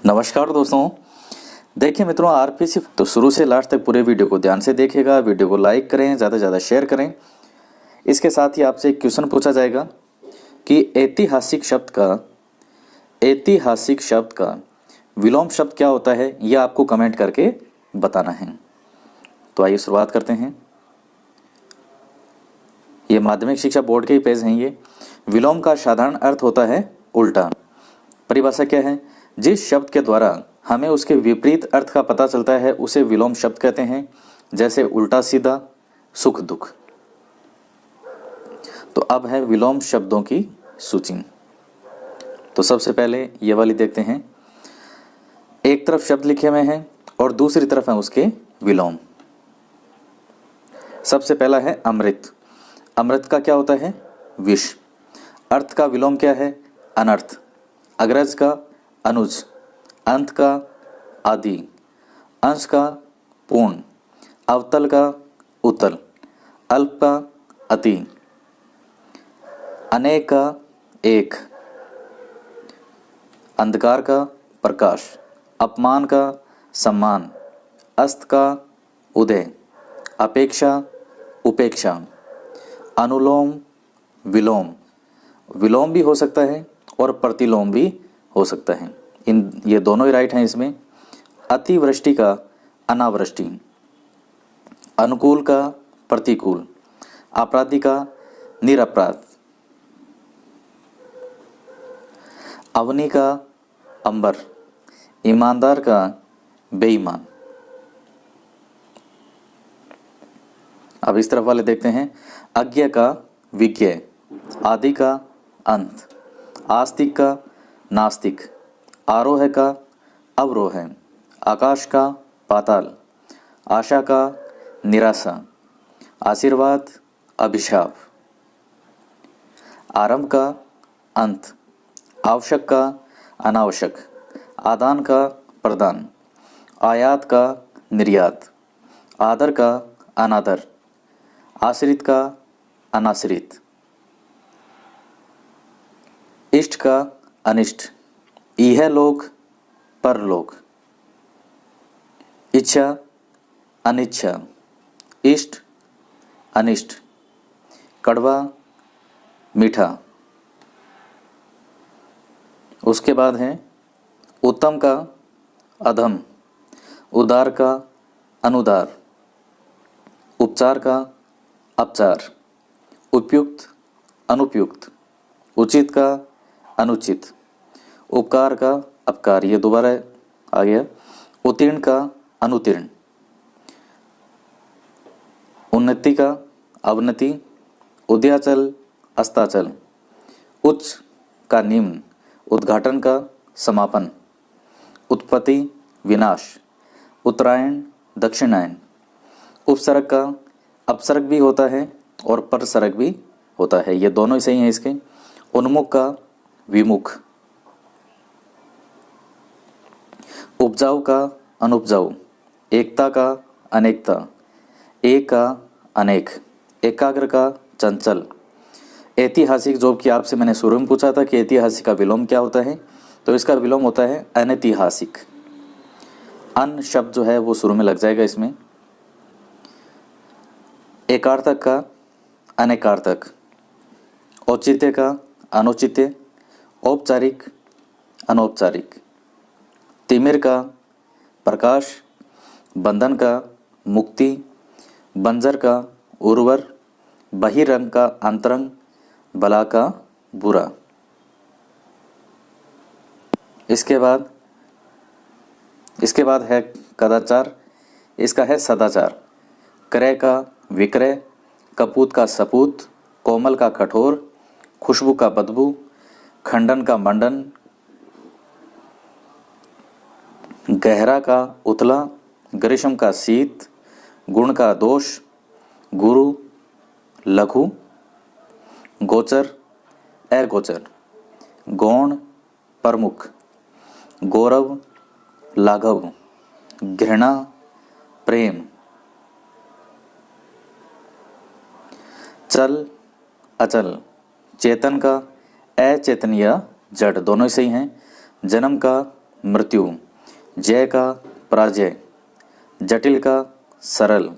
नमस्कार दोस्तों। देखिए मित्रों, आरपीसी तो शुरू से लास्ट तक पूरे वीडियो को ध्यान से देखिएगा। वीडियो को लाइक करें, ज़्यादा से ज़्यादा शेयर करें। इसके साथ ही आपसे एक क्वेश्चन पूछा जाएगा कि ऐतिहासिक शब्द का विलोम शब्द क्या होता है, यह आपको कमेंट करके बताना है। तो आइए शुरुआत करते हैं। ये माध्यमिक शिक्षा बोर्ड के ही पेज हैं। ये विलोम का साधारण अर्थ होता है उल्टा। परिभाषा क्या है? जिस शब्द के द्वारा हमें उसके विपरीत अर्थ का पता चलता है उसे विलोम शब्द कहते हैं। जैसे उल्टा सीधा, सुख दुख। तो अब है विलोम शब्दों की सूची। तो सबसे पहले ये वाली देखते हैं। एक तरफ शब्द लिखे हुए हैं और दूसरी तरफ है उसके विलोम। सबसे पहला है अमृत। अमृत का क्या होता है? विष। अर्थ का विलोम क्या है? अनर्थ। अग्रज का अनुज, अंत का आदि, अंश का पूर्ण, अवतल का उतल, अल्प का अति, अनेक का एक, अंधकार का प्रकाश, अपमान का सम्मान, अस्त का उदय, अपेक्षा उपेक्षा, अनुलोम विलोम। विलोम भी हो सकता है और प्रतिलोम भी हो सकता है। ये दोनों ही राइट हैं इसमें। अतिवृष्टि का अनावृष्टि, अनुकूल का प्रतिकूल, अपराधी का निरपराध, अवनी का अंबर, ईमानदार का बेईमान। अब इस तरफ वाले देखते हैं। अज्ञ का विज्ञ, आदि का अंत, आस्तिक का नास्तिक, आरोह का अवरोह, आकाश का पाताल, आशा का निराशा, आशीर्वाद अभिशाप, आरंभ का अंत, आवश्यक का अनावश्यक, आदान का प्रदान, आयात का निर्यात, आदर का अनादर, आश्रित का अनाश्रित, इष्ट का अनिष्ट, इह लोक परलोक, इच्छा अनिच्छा, इष्ट अनिष्ट, कड़वा मीठा। उसके बाद है उत्तम का अधम, उदार का अनुदार, उपचार का अपचार, उपयुक्त अनुपयुक्त, उचित का अनुचित, उपकार का अपकार। ये दोबारा आ गया। उत्तीर्ण का अनुत्तीर्ण, उन्नति का अवनति, उदयाचल अस्ताचल, उच्च का निम्न, उद्घाटन का समापन, उत्पत्ति विनाश, उत्तरायण दक्षिणायन। उपसर्ग का अपसर्ग भी होता है और परसर्ग भी होता है। ये दोनों ही सही हैं इसके। उन्मुख का विमुख, उपजाऊ का अनुपजाऊ, एकता का अनेकता, एक का अनेक, एकाग्र का चंचल। ऐतिहासिक, जो कि आपसे मैंने शुरू में पूछा था कि ऐतिहासिक का विलोम क्या होता है, तो इसका विलोम होता है अनैतिहासिक। अन शब्द जो है वो शुरू में लग जाएगा इसमें। एकार्थक का अनेकार्थक, औचित्य का अनुचित्य, औपचारिक अनौपचारिक, तिमिर का प्रकाश, बंधन का मुक्ति, बंजर का उर्वर, बहिरंग का अंतरंग, बला का बुरा। इसके बाद है कदाचार। इसका है सदाचार। क्रय का विक्रय, कपूत का सपूत, कोमल का कठोर, खुशबू का बदबू, खंडन का मंडन, गहरा का उतला, ग्रीष्म का शीत, गुण का दोष, गुरु लघु, गोचर अगोचर, गौण प्रमुख, गौरव लाघव, घृणा प्रेम, चल अचल, चेतन का अचेतनीय जड़। दोनों ही सही हैं। जन्म का मृत्यु, जय का पराजय, जटिल का सरल,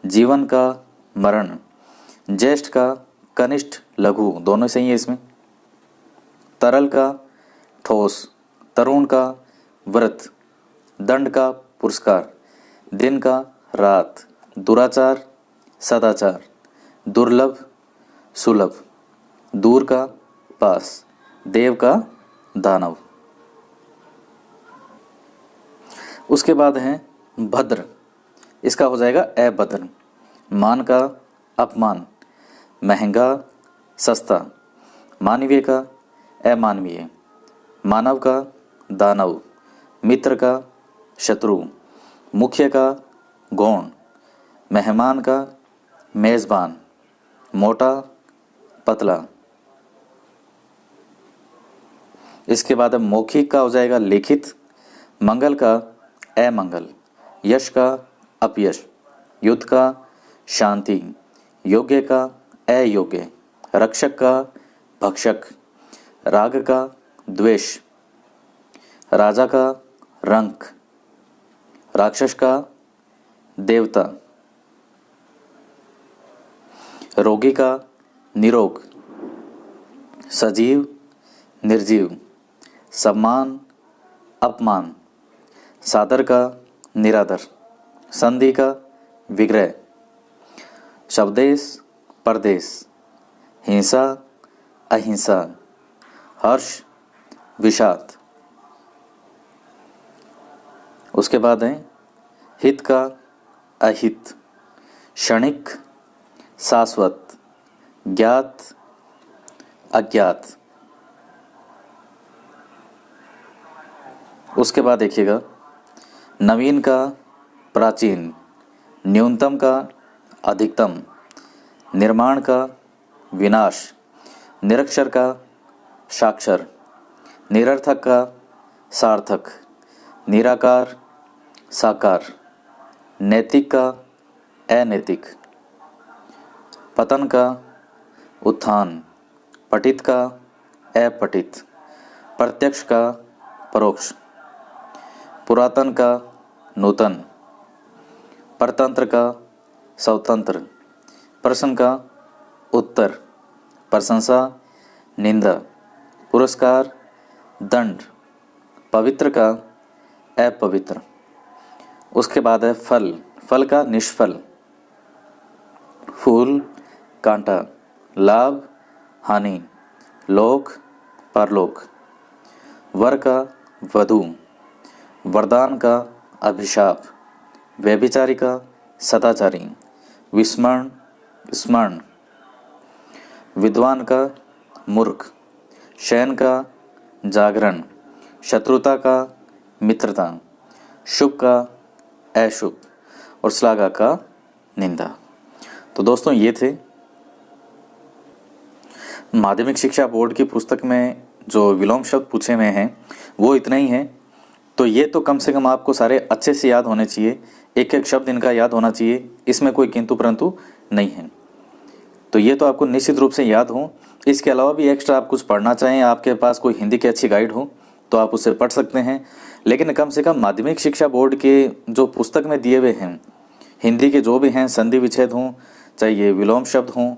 जीवन का मरण, ज्येष्ठ का कनिष्ठ लघु, दोनों सही है इसमें, तरल का ठोस, तरुण का व्रत, दंड का पुरस्कार, दिन का रात, दुराचार सदाचार, दुर्लभ सुलभ, दूर का पास, देव का दानव। उसके बाद है भद्र, इसका हो जाएगा अभद्र। मान का अपमान, महंगा सस्ता, मानवीय का अमानवीय, मानव का दानव, मित्र का शत्रु, मुख्य का गौण, मेहमान का मेज़बान, मोटा पतला। इसके बाद अब मौखिक का हो जाएगा लिखित, मंगल का अमंगल, यश का अपयश, युद्ध का शांति, योग्य का अयोग्य, रक्षक का भक्षक, राग का द्वेष, राजा का रंक, राक्षस का देवता, रोगी का निरोग, सजीव निर्जीव, सम्मान अपमान, सादर का निरादर, संधि का विग्रह, शब्देश परदेश, हिंसा अहिंसा, हर्ष विषाद। उसके बाद है हित का अहित, क्षणिक शाश्वत, ज्ञात अज्ञात। उसके बाद देखिएगा नवीन का प्राचीन, न्यूनतम का अधिकतम, निर्माण का विनाश, निरक्षर का साक्षर, निरर्थक का सार्थक, निराकार साकार, नैतिक का अनैतिक, पतन का उत्थान, पठित का अपठित, प्रत्यक्ष का परोक्ष, पुरातन का नूतन, परतंत्र का स्वतंत्र, प्रश्न का उत्तर, प्रशंसा निंदा, पुरस्कार दंड, पवित्र का अपवित्र। उसके बाद है फल, फल का निष्फल, फूल कांटा, लाभ हानि, लोक परलोक, वर का वधू, वरदान का अभिशाप, व्यभिचारी का सदाचारी, विस्मरण स्मरण, विद्वान का मूर्ख, शयन का जागरण, शत्रुता का मित्रता, शुभ का अशुभ और श्लाघा का निंदा। तो दोस्तों ये थे माध्यमिक शिक्षा बोर्ड की पुस्तक में जो विलोम शब्द पूछे हुए हैं वो इतना ही है। तो ये तो कम से कम आपको सारे अच्छे से याद होने चाहिए, एक एक शब्द इनका याद होना चाहिए, इसमें कोई किंतु परंतु नहीं है। तो ये तो आपको निश्चित रूप से याद हो। इसके अलावा भी एक्स्ट्रा आप कुछ पढ़ना चाहें, आपके पास कोई हिंदी की अच्छी गाइड हो तो आप उससे पढ़ सकते हैं। लेकिन कम से कम माध्यमिक शिक्षा बोर्ड के जो पुस्तक में दिए हुए हैं हिंदी के जो भी हैं संधि विच्छेद हों, चाहे ये विलोम शब्द हों,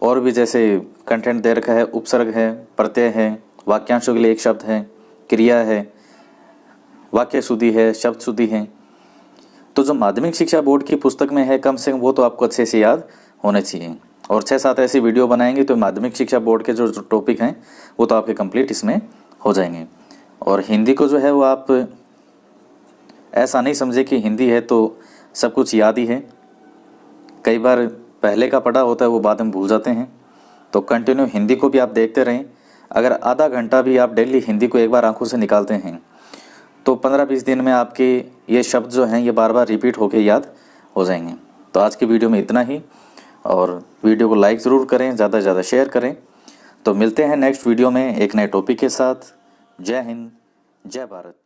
और भी जैसे कंटेंट दे रखा है, उपसर्ग है, प्रत्यय है, वाक्यांशों के लिए एक शब्द है, क्रिया है, वाक्य शुद्धि है, शब्द शुद्धि है, तो जो माध्यमिक शिक्षा बोर्ड की पुस्तक में है कम से कम वो तो आपको अच्छे से याद होने चाहिए। और 6-7 ऐसी वीडियो बनाएंगे तो माध्यमिक शिक्षा बोर्ड के जो टॉपिक हैं वो तो आपके कंप्लीट इसमें हो जाएंगे। और हिंदी को जो है वो आप ऐसा नहीं समझे कि हिंदी है तो सब कुछ याद ही है। कई बार पहले का पढ़ा होता है वो बाद में भूल जाते हैं। तो कंटिन्यू हिंदी को भी आप देखते रहें। अगर आधा घंटा भी आप डेली हिंदी को एक बार आंखों से निकालते हैं तो 15-20 दिन में आपके ये शब्द जो हैं ये बार बार रिपीट होके याद हो जाएंगे। तो आज की वीडियो में इतना ही, और वीडियो को लाइक ज़रूर करें, ज़्यादा से ज़्यादा शेयर करें। तो मिलते हैं नेक्स्ट वीडियो में एक नए टॉपिक के साथ। जय हिंद, जय भारत।